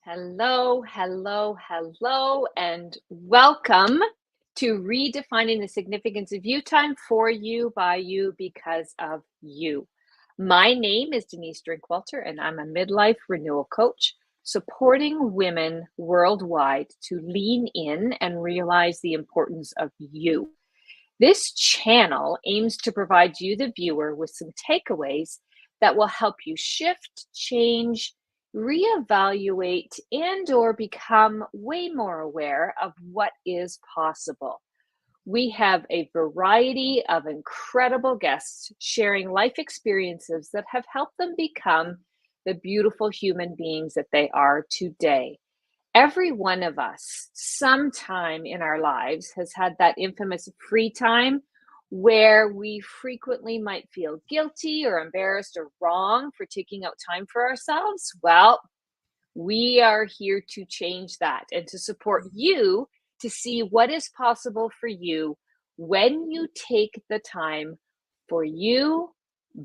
Hello, hello, hello, and welcome to Redefining the Significance of You Time for You, by you, because of you. My name is Denise Drinkwalter, and I'm a midlife renewal coach supporting women worldwide to lean in and realize the importance of you. This channel aims to provide you, the viewer, with some takeaways that will help you shift, change, reevaluate, and or become way more aware of what is possible. We have a variety of incredible guests sharing life experiences that have helped them become the beautiful human beings that they are today. Every one of us, sometime in our lives, has had that infamous free time where we frequently might feel guilty or embarrassed or wrong for taking out time for ourselves. Well, we are here to change that and to support you to see what is possible for you when you take the time for you,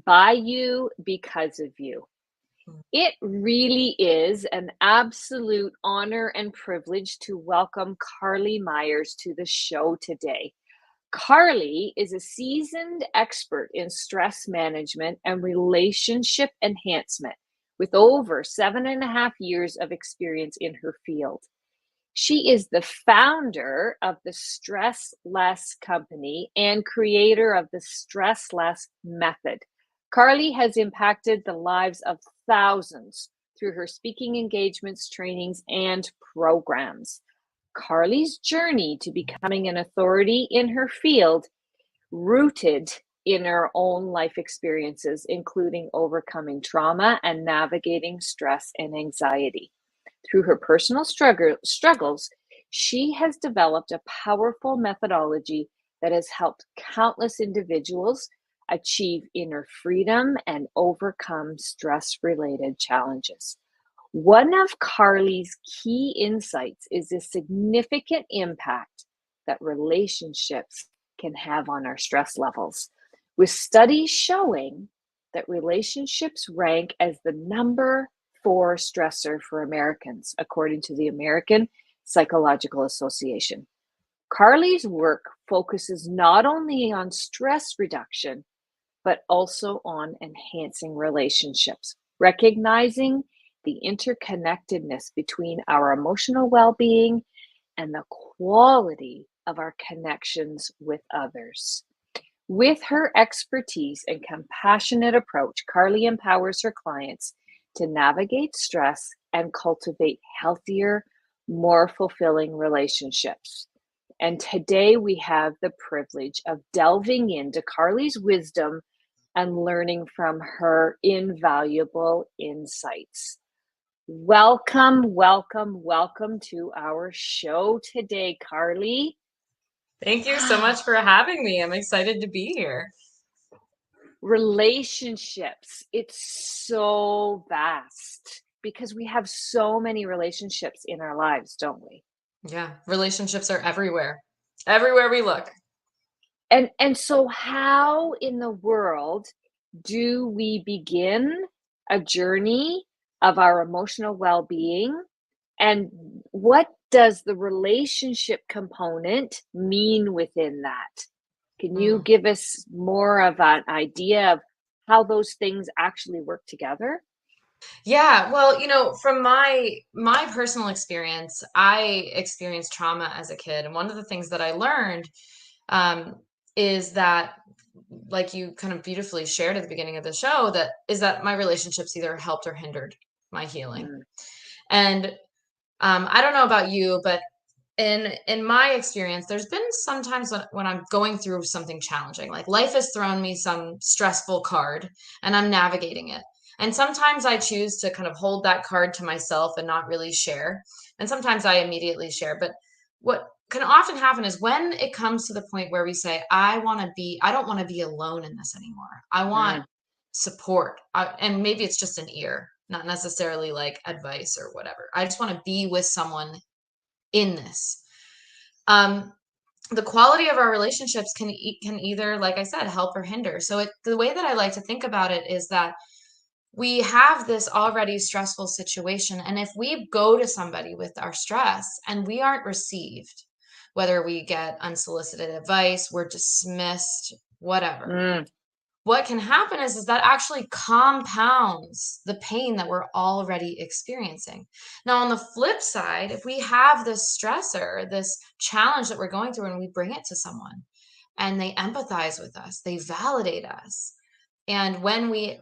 by you, because of you. It really is an absolute honor and privilege to welcome Carlee Myers to the show today. Carlee is a seasoned expert in stress management and relationship enhancement with over 7.5 years of experience in her field. She is the founder of the Stress Less Company and creator of the Stress Less Method. Carlee has impacted the lives of thousands through her speaking engagements, trainings, and programs. Carlee's journey to becoming an authority in her field rooted in her own life experiences, including overcoming trauma and navigating stress and anxiety. Through her personal struggles, she has developed a powerful methodology that has helped countless individuals achieve inner freedom and overcome stress-related challenges. One of Carlee's key insights is the significant impact that relationships can have on our stress levels, with studies showing that relationships rank as the number 4 stressor for Americans, according to the American Psychological Association. Carlee's work focuses not only on stress reduction, but also on enhancing relationships, recognizing the interconnectedness between our emotional well-being and the quality of our connections with others. With her expertise and compassionate approach, Carlee empowers her clients to navigate stress and cultivate healthier, more fulfilling relationships. And today we have the privilege of delving into Carlee's wisdom and learning from her invaluable insights. Welcome, welcome, welcome to our show today, Carlee. Thank you so much for having me. I'm excited to be here. Relationships, it's so vast because we have so many relationships in our lives, don't we? Yeah, relationships are everywhere. Everywhere we look. And so how in the world do we begin a journey of our emotional well-being? And what does the relationship component mean within that? Can you give us more of an idea of how those things actually work together? Yeah, well, from my personal experience, I experienced trauma as a kid, and one of the things that I learned um, is that, like you kind of beautifully shared at the beginning of the show, that my relationships either helped or hindered my healing. Mm, And I don't know about you, but in my experience, there's been sometimes when I'm going through something challenging, like life has thrown me some stressful card and I'm navigating it. And sometimes I choose to kind of hold that card to myself and not really share. And sometimes I immediately share. But what can often happen is when it comes to the point where we say, I don't want to be alone in this anymore. I want mm, support. And maybe it's just an ear, not necessarily like advice or whatever. I just want to be with someone in this. Um, the quality of our relationships can either, like I said, help or hinder. So the way that I like to think about it is that we have this already stressful situation. And if we go to somebody with our stress and we aren't received, whether we get unsolicited advice, we're dismissed, whatever, Mm, what can happen is that actually compounds the pain that we're already experiencing. Now, on the flip side, if we have this stressor, this challenge that we're going through, and we bring it to someone and they empathize with us, they validate us. And when we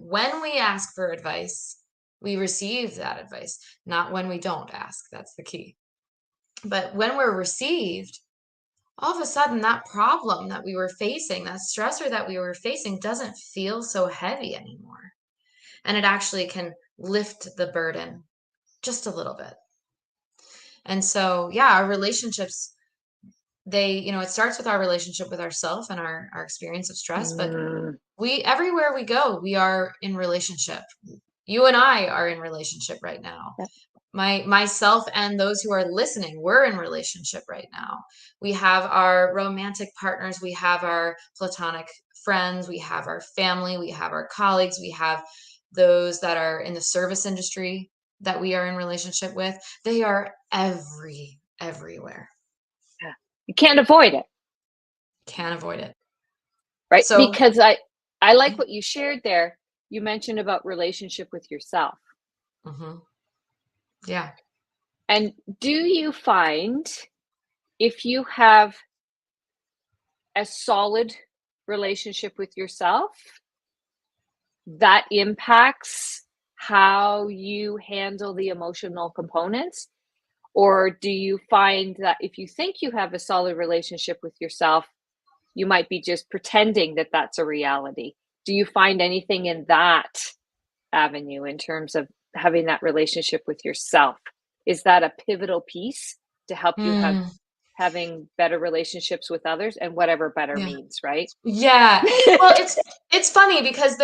ask for advice, we receive that advice, not when we don't ask. That's the key. But when we're received, all of a sudden that problem that we were facing, that stressor that we were facing doesn't feel so heavy anymore. And it actually can lift the burden just a little bit. And so, yeah, our relationships, it starts with our relationship with ourself and our experience of stress, but mm, everywhere we go, we are in relationship. You and I are in relationship right now. yep. Myself and those who are listening, we're in relationship right now. We have our romantic partners, we have our platonic friends, we have our family, we have our colleagues, we have those that are in the service industry that we are in relationship with. They are everywhere. Yeah. You can't avoid it, Can't avoid it. right? So, Because I like what you shared there. You mentioned about relationship with yourself. mhm, yeah. And do you find if you have a solid relationship with yourself, that impacts how you handle the emotional components? Or do you find that if you think you have a solid relationship with yourself, you might be just pretending that that's a reality? Do you find anything in that avenue in terms of having that relationship with yourself? Is that a pivotal piece to help you Mm, having better relationships with others, and whatever better yeah. means, right? Yeah. Well, it's funny because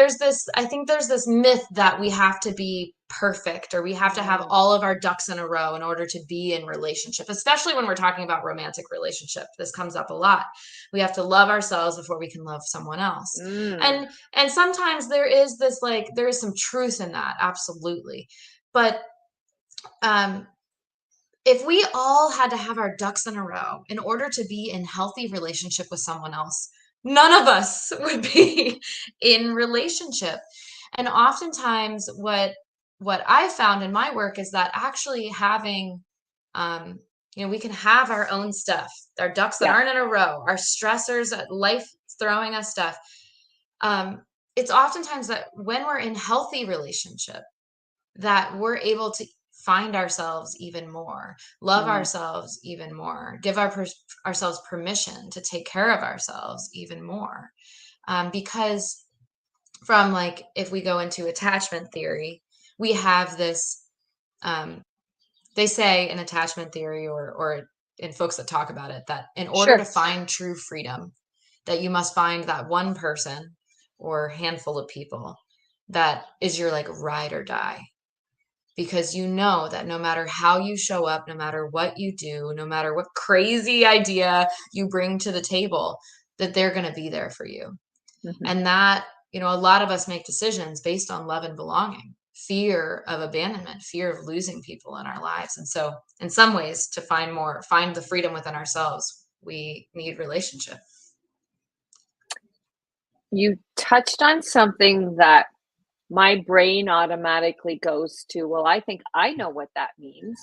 I think there's this myth that we have to be perfect or we have to have Mm, all of our ducks in a row in order to be in relationship, especially when we're talking about romantic relationship. This comes up a lot. We have to love ourselves before we can love someone else. mm, And sometimes there is this there is some truth in that, absolutely. But um if we all had to have our ducks in a row in order to be in healthy relationship with someone else, none of us would be in relationship. And oftentimes what I found in my work is that actually having um we can have our own stuff, our ducks that yeah. aren't in a row, our stressors that life throwing us stuff. Um it's oftentimes that when we're in healthy relationship that we're able to find ourselves even more, love Mm, ourselves even more, give ourselves permission to take care of ourselves even more. Because from if we go into attachment theory, we have this, um, they say in attachment theory or in folks that talk about it, that in order to sure. find true freedom, that you must find that one person or handful of people that is your ride or die, because you know that no matter how you show up, no matter what you do, no matter what crazy idea you bring to the table, that they're going to be there for you. Mhm. And that, a lot of us make decisions based on love and belonging, fear of abandonment, fear of losing people in our lives. And so, in some ways, to find the freedom within ourselves, we need relationship. You touched on something that my brain automatically goes to, well, I think I know what that means.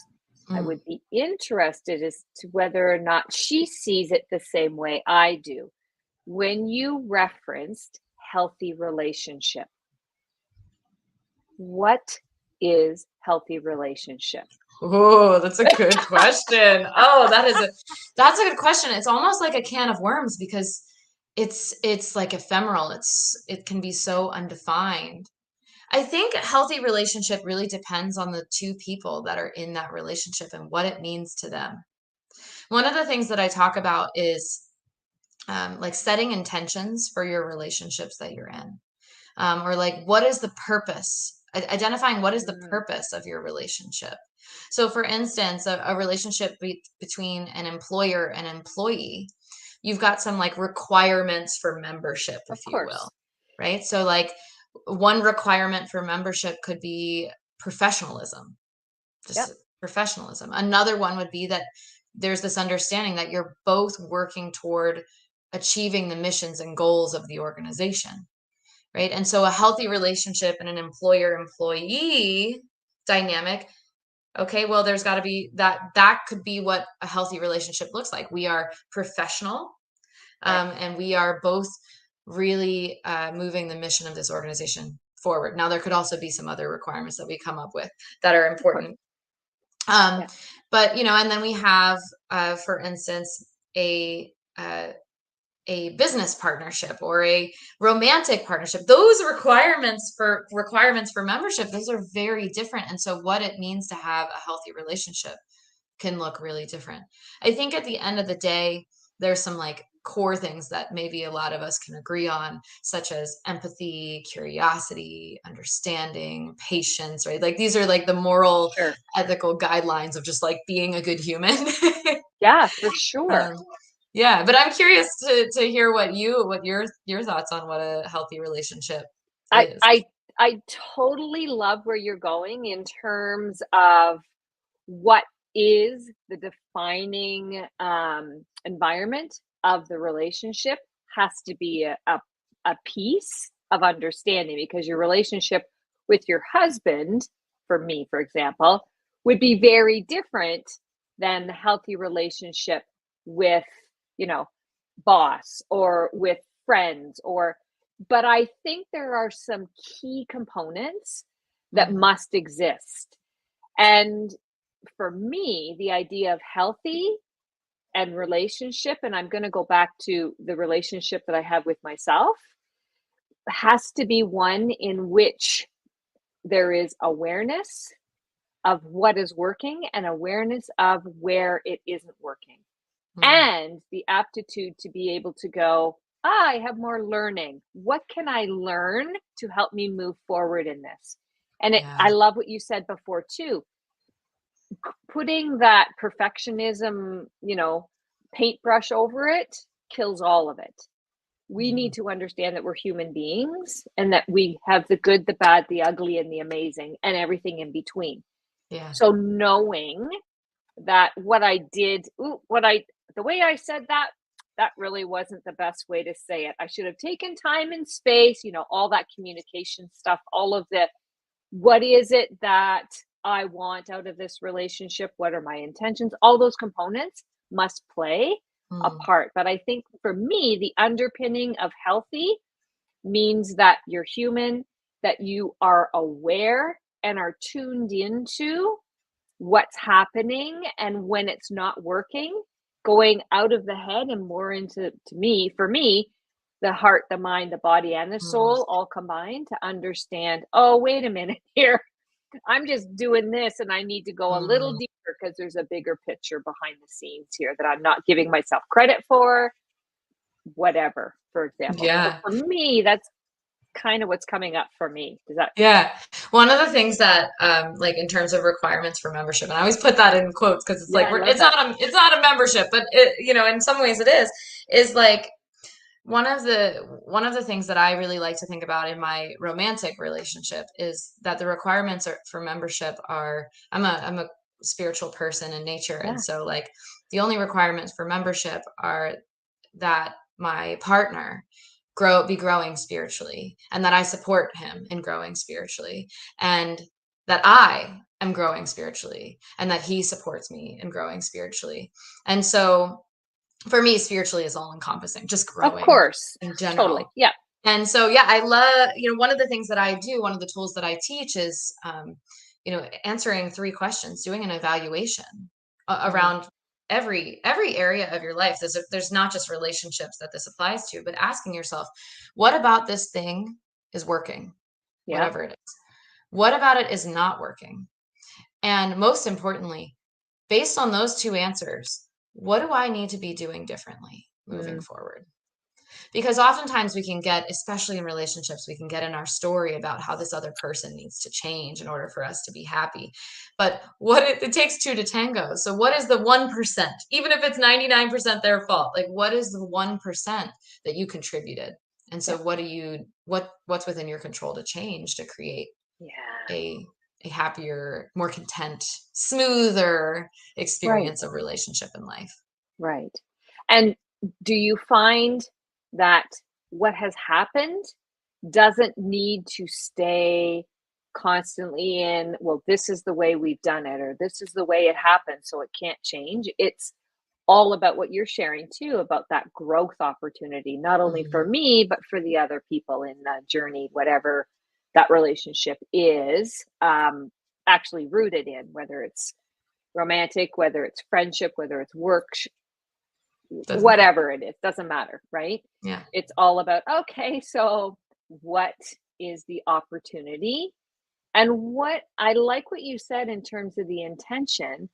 I Mm. would be interested as to whether or not she sees it the same way I do. When you referenced healthy relationship, what is healthy relationship? Oh, that's a good question. Oh, that's a good question. It's almost like a can of worms because it's like ephemeral. It can be so undefined. I think a healthy relationship really depends on the two people that are in that relationship and what it means to them. One of the things that I talk about is setting intentions for your relationships that you're in, or what is the purpose? Identifying what is the Mm, purpose of your relationship. So, for instance, a relationship between an employer and employee, you've got some requirements for membership, of if you will, course. right? So, One requirement for membership could be professionalism, Yep. just professionalism. Another one would be that there's this understanding that you're both working toward achieving the missions and goals of the organization, right? And so a healthy relationship and an employer-employee dynamic, okay, well, there's got to be that could be what a healthy relationship looks like. We are professional, Right. and we are both really moving the mission of this organization forward. Now, there could also be some other requirements that we come up with that are Of course. important. Um, Yeah. but and then we have, for instance, a uh, a business partnership or a romantic partnership. Those requirements for membership, those are very different. And so, what it means to have a healthy relationship can look really different. I think at the end of the day, there's some like core things that maybe a lot of us can agree on, such as empathy, curiosity, understanding, patience, right? Like these are like the moral, Sure. ethical guidelines of just like being a good human. Yeah, for sure. um, yeah, but I'm curious to hear what your thoughts on what a healthy relationship I is. I I totally love where you're going in terms of what is the defining environment of the relationship has to be a piece of understanding because your relationship with your husband, for me, for example, would be very different than the healthy relationship with, you know, boss or with friends or but I think there are some key components that Mhm. must exist. And for me, the idea of healthy and relationship, and I'm going to go back to the relationship that I have with myself, has to be one in which there is awareness of what is working and awareness of where it isn't working. Mm. And the aptitude to be able to go, ah, I have more learning. What can I learn to help me move forward in this? And Yeah. I love what you said before, too, putting that perfectionism, paintbrush over it kills all of it. We need Mhm. to understand that we're human beings and that we have the good, the bad, the ugly, and the amazing, and everything in between. Yeah. So knowing that what I did, the way I said that, that really wasn't the best way to say it. I should have taken time and space, all that communication stuff, all of the what is it that I want out of this relationship? What are my intentions? All those components must play a Mm. part. But I think for me, the underpinning of healthy means that you're human, that you are aware and are tuned into what's happening and when it's not working, going out of the head and more into to me, for me, the heart, the mind, the body, and the Mm. soul all combined to understand, oh, wait a minute here. I'm just doing this and I need to go a little Mm. deeper because there's a bigger picture behind the scenes here that I'm not giving myself credit for, whatever, for example. So Yeah. for me, that's kind of what's coming up for me. Does that? Yeah. One of the things that, like in terms of requirements for membership, and I always put that in quotes because it's Yeah, like I love that. it's not a membership, but in some ways it is like one of the things that I really like to think about in my romantic relationship is that the requirements for membership are I'm a spiritual person in nature, and Yeah. so like the only requirements for membership are that my partner be growing spiritually and that I support him in growing spiritually and that I am growing spiritually and that he supports me in growing spiritually. And so for me, spiritually is all encompassing, just Of growing course. in Totally. general. Yeah. And so, yeah, I love, one of the things that I do, one of the tools that I teach is, answering 3 questions, doing an evaluation Mhm. around every area of your life. There's not just relationships that this applies to, but asking yourself, what about this thing is working, Yeah. whatever it is? What about it is not working? And most importantly, based on those 2 answers, what do I need to be doing differently moving Mm. forward? Because oftentimes we can get, especially in relationships, we can get in our story about how this other person needs to change in order for us to be happy. But it takes two to tango. So what is the 1%? Even if it's 99% their fault, like what is the 1% that you contributed? And so Yeah. what do you what's within your control to change to create Yeah. a happier, more content, smoother Right. experience of relationship in life. Right. And do you find that what has happened doesn't need to stay constantly in, well, this is the way we've done it, or this is the way it happened, so it can't change? It's all about what you're sharing too, about that growth opportunity, not only for Mhm. me, but for the other people in the journey, whatever that relationship is, actually rooted in, whether it's romantic, whether it's friendship, whether it's work, Doesn't matter. whatever it is, doesn't matter, right? Yeah. It's all about, okay, so what is the opportunity? And what I like what you said in terms of the intention.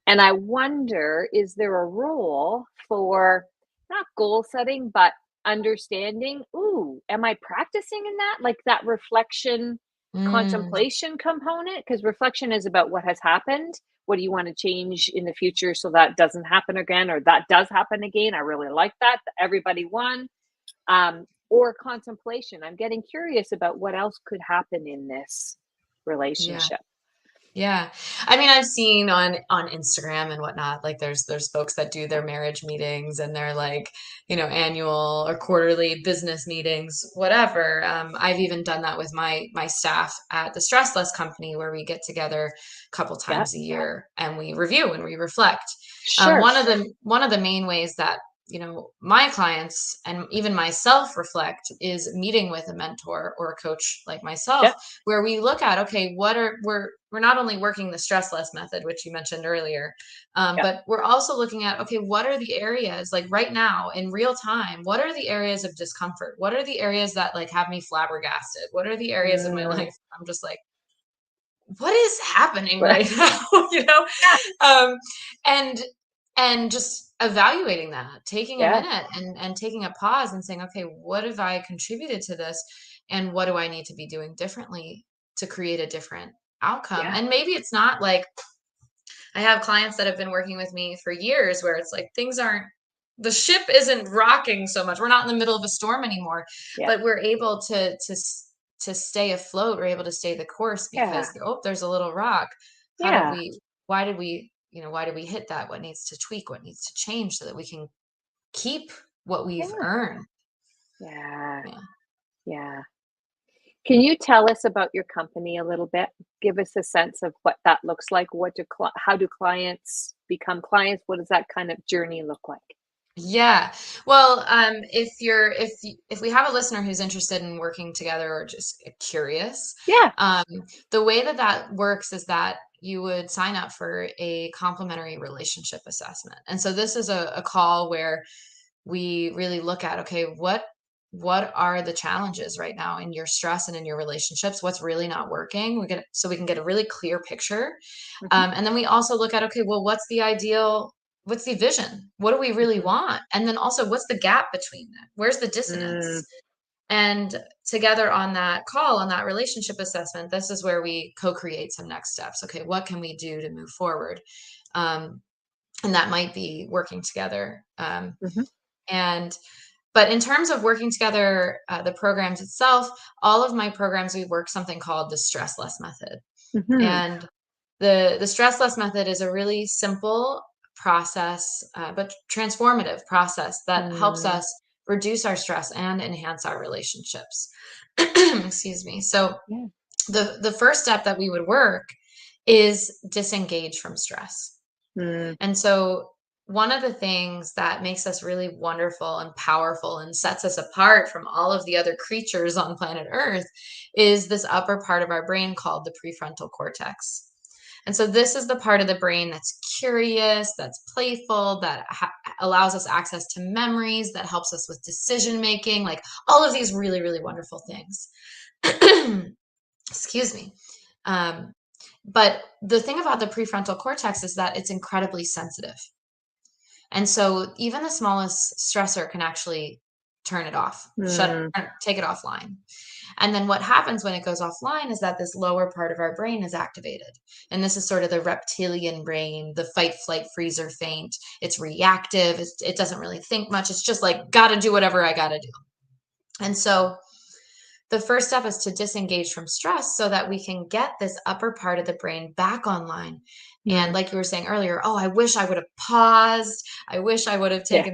And I wonder, is there a role for not goal setting, but understanding, ooh, am I practicing in that? Like that reflection, Mm, contemplation component? Because reflection is about what has happened. What do you want to change in the future so that doesn't happen again, or that does happen again? I really like that. Everybody won. Or contemplation. I'm getting curious about what else could happen in this yeah. relationship. Yeah. I mean, I've seen on Instagram and whatnot, like there's folks that do their marriage meetings and they're like, annual or quarterly business meetings, whatever. I've even done that with my staff at the Stress Less company where we get together a couple Yeah, times a year and we review and we reflect. sure. One of the main ways that my clients and even myself reflect is meeting with a mentor or a coach like myself, Yeah, where we look at, okay, we're not only working the stress less method, which you mentioned earlier, yeah. but we're also looking at, okay, what are the areas, like right now in real time, what are the areas of discomfort? What are the areas that like have me flabbergasted? What are the areas in my Mm, life I'm just like, what is happening right. right now? you know Yeah, um and just evaluating that, taking a yeah, minute and taking a pause and saying, okay, what have I contributed to this, and what do I need to be doing differently to create a different outcome? yeah, And maybe it's not like, I have clients that have been working with me for years where it's like things aren't, the ship isn't rocking so much, we're not in the middle of a storm anymore, yeah, but we're able to stay afloat, we're able to stay the course yeah, because, oh, there's a little rock. How did yeah, we why did we why did we hit that? What needs to tweak, what needs to change so that we can keep what we've yeah, earned? yeah, Yeah. yeah. Can you tell us about your company a little bit? Give us a sense of what that looks like. How do clients become clients? What does that kind of journey look like? Yeah. Well, if we have a listener who's interested in working together or just curious, Yeah, um, the way that that works is that you would sign up for a complimentary relationship assessment. And so this is a call where we really look at, okay, what are the challenges right now in your stress and in your relationships? What's really not working? So we can get a really clear picture. mhm, And then we also look at, okay, well, what's the vision? What do we really mhm, want? And then also, what's the gap between that? Where's the mm, dissonance? And together on that call, on that relationship assessment, this is where we co-create some next steps. Okay, what can we do to move forward? Um, and that might be working together. mhm, And but in terms of working together, the programs itself, all of my programs, we work something called the stress less method. mhm, And the stress less method is a really simple process, but transformative process that helps mm, us reduce our stress and enhance our relationships. Excuse me. So yeah, the first step that we would work is disengage from stress. mm, And so one of the things that makes us really wonderful and powerful and sets us apart from all of the other creatures on planet Earth is this upper part of our brain called the prefrontal cortex. And so this is the part of the brain that's curious, that's playful, that allows us access to memories, that helps us with decision making, like all of these really, really wonderful things. Excuse me. Um, but the thing about the prefrontal cortex is that it's incredibly sensitive. And so even the smallest stressor can actually turn it off, mm, take it offline. And then what happens when it goes offline is that this lower part of our brain is activated. And this is sort of the reptilian brain, the fight, flight, freeze, or faint. It's reactive. It doesn't really think much. It's just like, got to do whatever I got to do. And so the first step is to disengage from stress so that we can get this upper part of the brain back online. And Mm. like you were saying earlier, oh, I wish I would have paused. I wish I would have Yeah. taken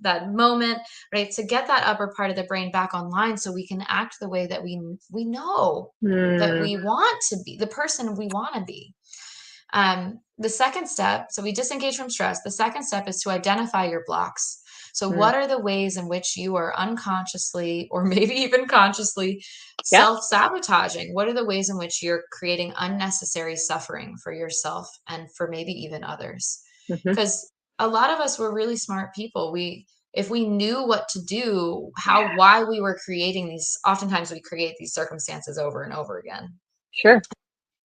that moment, right? To get that upper part of the brain back online so we can act the way that we know that Mm. we want to be, the person we want to be. The second step, so we disengage from stress. The second step is to identify your blocks. So, Mm. what are the ways in which you are unconsciously or maybe even consciously Yeah. self sabotaging? What are the ways in which you're creating unnecessary suffering for yourself and for maybe even others? Hmm. Because a lot of us were really smart people. If we knew what to do, Yeah. why we were creating these, oftentimes we create these circumstances over and over again. Sure.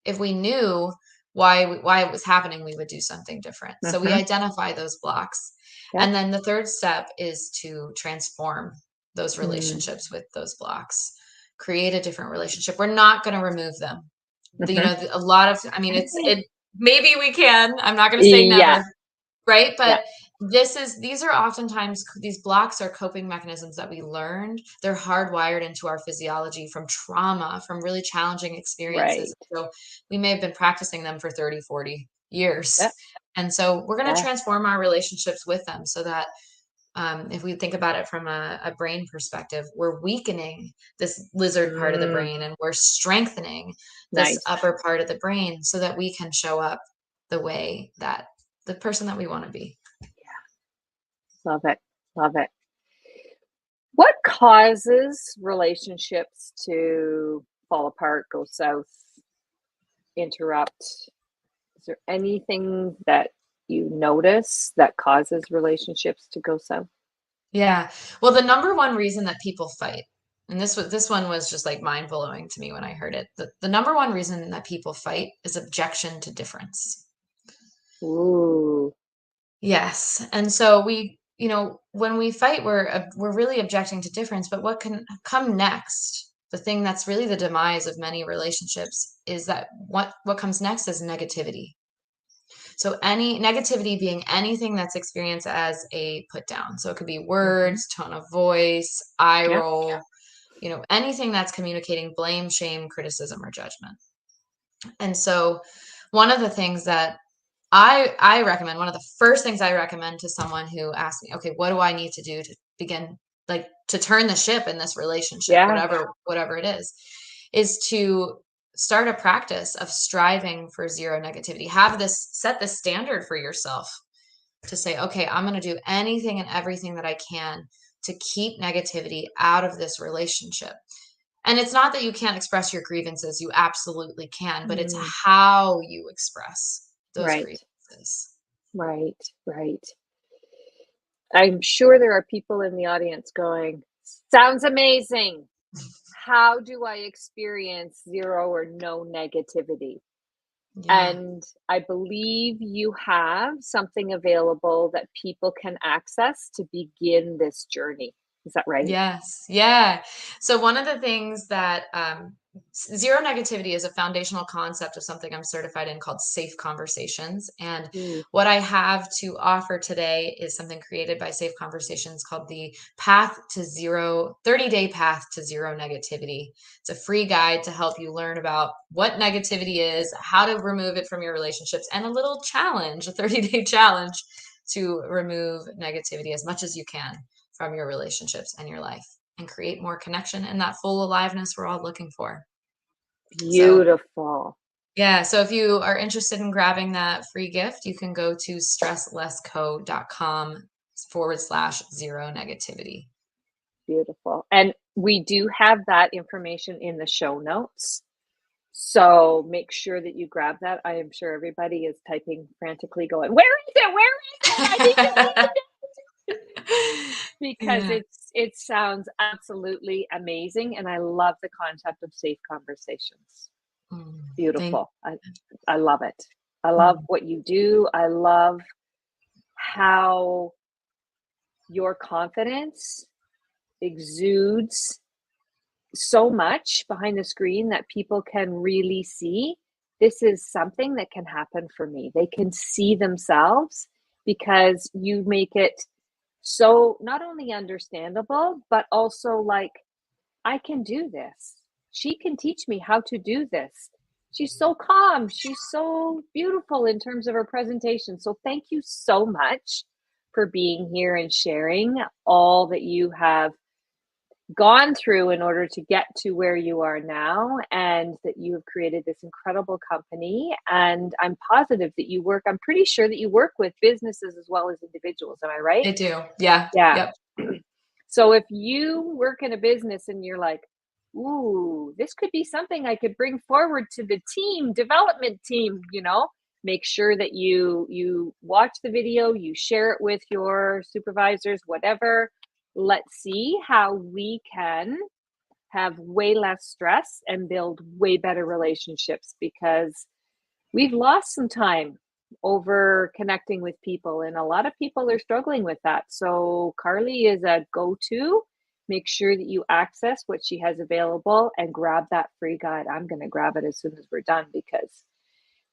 If we knew why it was happening, we would do something different. So we Hmm. identify those blocks. Yeah. And then the third step is to transform those Mm. relationships with those blocks. Create a different relationship. We're not going to remove them. Hmm. A lot of, I mean, it maybe we can. I'm not going to say Yeah. never, right? Yeah. But these are oftentimes, these blocks are coping mechanisms that we learned. They're hardwired into our physiology from trauma, from really challenging experiences. Right. So we may have been practicing them for 30, 40 years. Yeah. And so we're going to Yeah. transform our relationships with them so that if we think about it from a brain perspective, we're weakening this lizard part of the Mm. brain and we're strengthening this Nice. upper part of the brain so that we can show up the way that the person that we want to be. Love it. Love it. What causes relationships to fall apart, go south, interrupt? Is there anything that you notice that causes relationships to go south? Yeah. Well, the number one reason that people fight, and this one was just like mind blowing to me when I heard it. The number one reason that people fight is objection to difference. Ooh. Yes. And so when we fight, we're really objecting to difference, but what can come next? The thing that's really the demise of many relationships is that what comes next is negativity. So any negativity being anything that's experienced as a put down. So it could be Mhm. words, tone of voice, eye Yeah. roll, anything that's communicating blame, shame, criticism, or judgment. And so one of the things that I recommend, one of the first things I recommend to someone who asks me, okay, what do I need to do to begin, like, to turn the ship in this relationship, Yeah. whatever it is to start a practice of striving for zero negativity. Set this standard for yourself to say, okay, I'm going to do anything and everything that I can to keep negativity out of this relationship. And it's not that you can't express your grievances, you absolutely can, but it's Mm. how you express those Right. grievances. Right. Right. I'm sure there are people in the audience going, sounds amazing. How do I experience zero or no negativity? Yeah. And I believe you have something available that people can access to begin this journey. Is that right? Yes. Yeah. So one of the things that zero negativity is a foundational concept of something I'm certified in called safe conversations. And Ooh. what I have to offer today is something created by Safe Conversations called the Path to Zero 30-day Path to Zero Negativity. It's a free guide to help you learn about what negativity is, how to remove it from your relationships, and a little challenge, a 30-day challenge to remove negativity as much as you can from your relationships and your life and create more connection and that full aliveness we're all looking for. So, Beautiful. yeah. So if you are interested in grabbing that free gift, you can go to stresslessco.com/zero negativity. Beautiful. And we do have that information in the show notes. So make sure that you grab that. I am sure everybody is typing frantically, going, "Where is it? Where is it? I need to read it," because Yeah. it sounds absolutely amazing, and I love the concept of safe conversations. Thank Beautiful. I love it. I love mm, what you do. I love how your confidence exudes so much behind the screen that people can really see this is something that can happen for me. They can see themselves because you make it so not only understandable, but also like I can do this. She can teach me how to do this. She's so calm. She's so beautiful in terms of her presentation. So thank you so much for being here and sharing all that you have gone through in order to get to where you are now, and that you have created this incredible company. And I'm positive that you work, I'm pretty sure that you work with businesses as well as individuals. Am I right? I do. Yeah. Yeah. Yep. So if you work in a business and you're like, ooh, this could be something I could bring forward to the team, development team, make sure that you watch the video, you share it with your supervisors, whatever. Let's see how we can have way less stress and build way better relationships, because we've lost some time over connecting with people, and a lot of people are struggling with that. So Carlee is a go-to. Make sure that you access what she has available and grab that free guide. I'm going to grab it as soon as we're done, because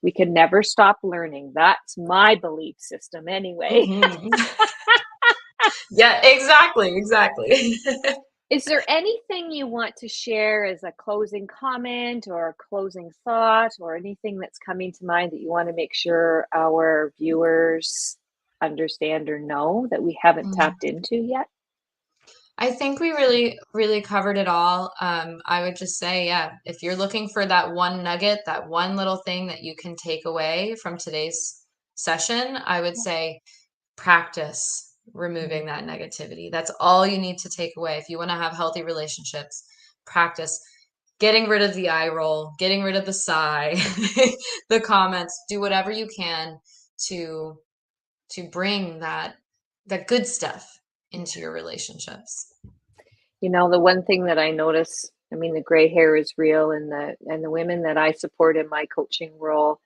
we can never stop learning. That's my belief system anyway. Mm-hmm. Yeah, exactly. Is there anything you want to share as a closing comment or a closing thought, or anything that's coming to mind that you want to make sure our viewers understand or know that we haven't tapped into yet? I think we really, really covered it all. I would just say, yeah, if you're looking for that one nugget, that one little thing that you can take away from today's session, I would say practice removing that negativity. That's all you need to take away. If you want to have healthy relationships, practice getting rid of the eye roll, getting rid of the sigh, the comments, do whatever you can to bring that good stuff into your relationships. The one thing that I notice, I mean, the gray hair is real, and the women that I support in my coaching role,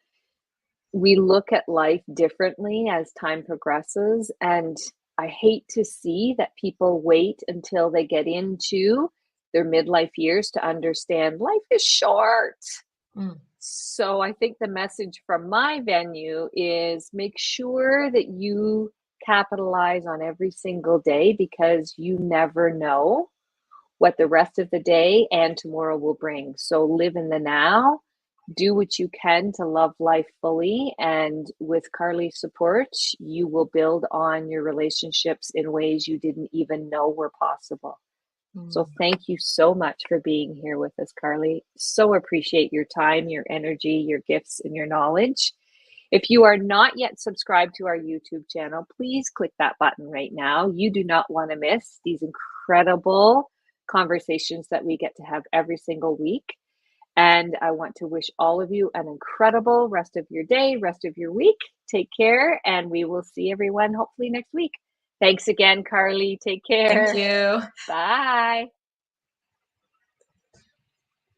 we look at life differently as time progresses. And I hate to see that people wait until they get into their midlife years to understand life is short. Mm. So I think the message from my venue is make sure that you capitalize on every single day, because you never know what the rest of the day and tomorrow will bring. So live in the now, do what you can to love life fully. And with Carlee's support, you will build on your relationships in ways you didn't even know were possible. So thank you so much for being here with us, Carlee. So appreciate your time, your energy, your gifts, and your knowledge. If you are not yet subscribed to our YouTube channel, please click that button right now. You do not want to miss these incredible conversations that we get to have every single week. And I want to wish all of you an incredible rest of your day, rest of your week. Take care, and we will see everyone hopefully next week. Thanks again, Carlee. Take Thank care. you. Bye.